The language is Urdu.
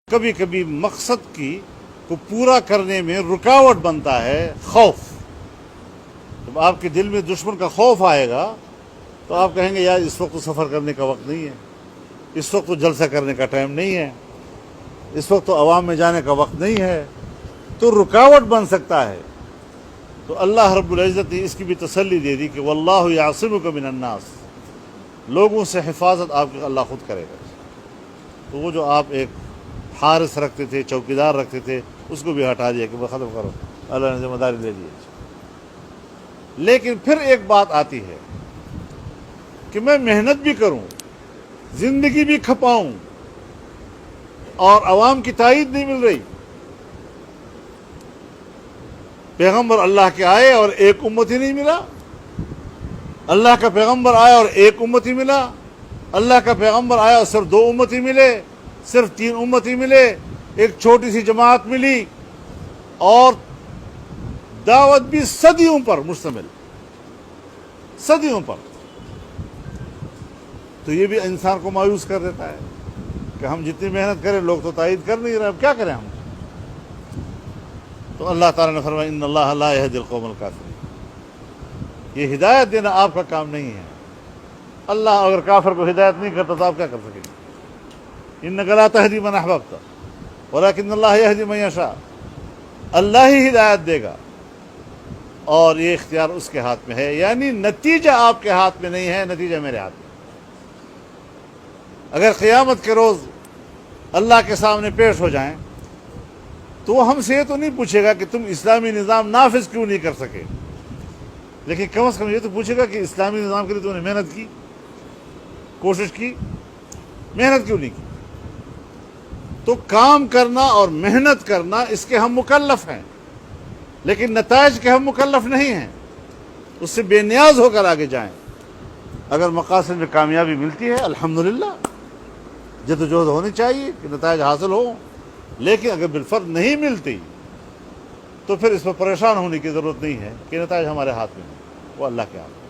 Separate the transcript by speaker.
Speaker 1: کبھی کبھی مقصد کو پورا کرنے میں رکاوٹ بنتا ہے خوف۔ جب آپ کے دل میں دشمن کا خوف آئے گا تو آپ کہیں گے یار اس وقت تو سفر کرنے کا وقت نہیں ہے، اس وقت تو جلسہ کرنے کا ٹائم نہیں ہے، اس وقت تو عوام میں جانے کا وقت نہیں ہے، تو رکاوٹ بن سکتا ہے۔ تو اللہ رب العزت نے اس کی بھی تسلی دے دی کہ واللہ یعصمک من الناس، لوگوں سے حفاظت آپ کے اللہ خود کرے گا۔ تو وہ جو آپ ایک حارس رکھتے تھے، چوکیدار رکھتے تھے، اس کو بھی ہٹا دیا کہ وہ ختم کرو، اللہ نے ذمہ داری لے لی۔ لیکن پھر ایک بات آتی ہے کہ میں محنت بھی کروں، زندگی بھی کھپاؤں، اور عوام کی تائید نہیں مل رہی۔ پیغمبر اللہ کے آئے اور ایک امت ہی نہیں ملا، اللہ کا پیغمبر آیا اور ایک امت ہی ملا، اللہ کا پیغمبر آیا اور صرف 2 امت ہی ملے، صرف 3 امت ہی ملے، ایک چھوٹی سی جماعت ملی، اور دعوت بھی صدیوں پر مشتمل، صدیوں پر۔ تو یہ بھی انسان کو مایوس کر دیتا ہے کہ ہم جتنی محنت کریں لوگ تو تائید کر نہیں رہے، اب کیا کریں ہم؟ تو اللہ تعالیٰ نے فرمایا ان اللہ لا یہدی القوم الکافرین، یہ ہدایت دینا آپ کا کام نہیں ہے۔ اللہ اگر کافر کو ہدایت نہیں کرتا تو آپ کیا کر سکیں گے؟ انک لا تہدی من احببت ولکن اللہ یہدی من یشاء، اللہ ہی ہدایت دے گا، اور یہ اختیار اس کے ہاتھ میں ہے، یعنی نتیجہ آپ کے ہاتھ میں نہیں ہے، نتیجہ میرے ہاتھ میں۔ اگر قیامت کے روز اللہ کے سامنے پیش ہو جائیں تو وہ ہم سے یہ تو نہیں پوچھے گا کہ تم اسلامی نظام نافذ کیوں نہیں کر سکے، لیکن کم از کم یہ تو پوچھے گا کہ اسلامی نظام کے لیے تم نے محنت کی، کوشش کی، محنت کیوں نہیں کی؟ تو کام کرنا اور محنت کرنا اس کے ہم مکلف ہیں، لیکن نتائج کے ہم مکلف نہیں ہیں، اس سے بے نیاز ہو کر آگے جائیں۔ اگر مقاصد میں کامیابی ملتی ہے الحمدللہ، جدوجہد ہونی چاہیے کہ نتائج حاصل ہوں، لیکن اگر بالفرض نہیں ملتی تو پھر اس پر پریشان ہونے کی ضرورت نہیں ہے کہ نتائج ہمارے ہاتھ میں ہیں، وہ اللہ کے ہاتھ میں۔